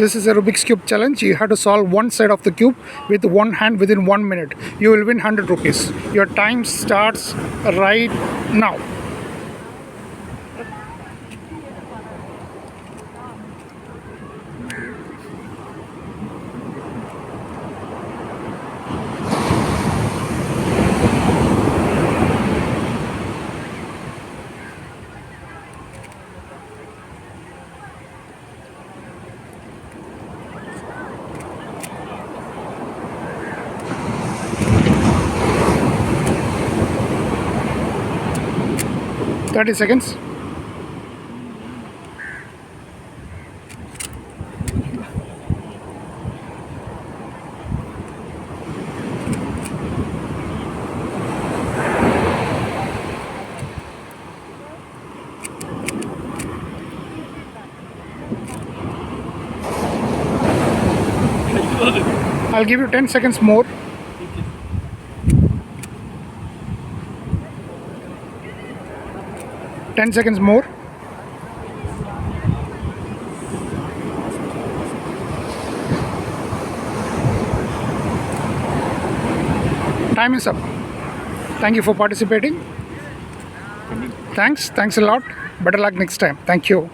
This is a Rubik's Cube challenge. You have to solve one side of the cube with one hand within 1 minute. You will win 100 rupees. Your time starts right now. Thirty seconds. I'll give you 10 seconds more. Ten seconds more. Time is up. Thank you for participating. Thanks a lot. Better luck next time. Thank you.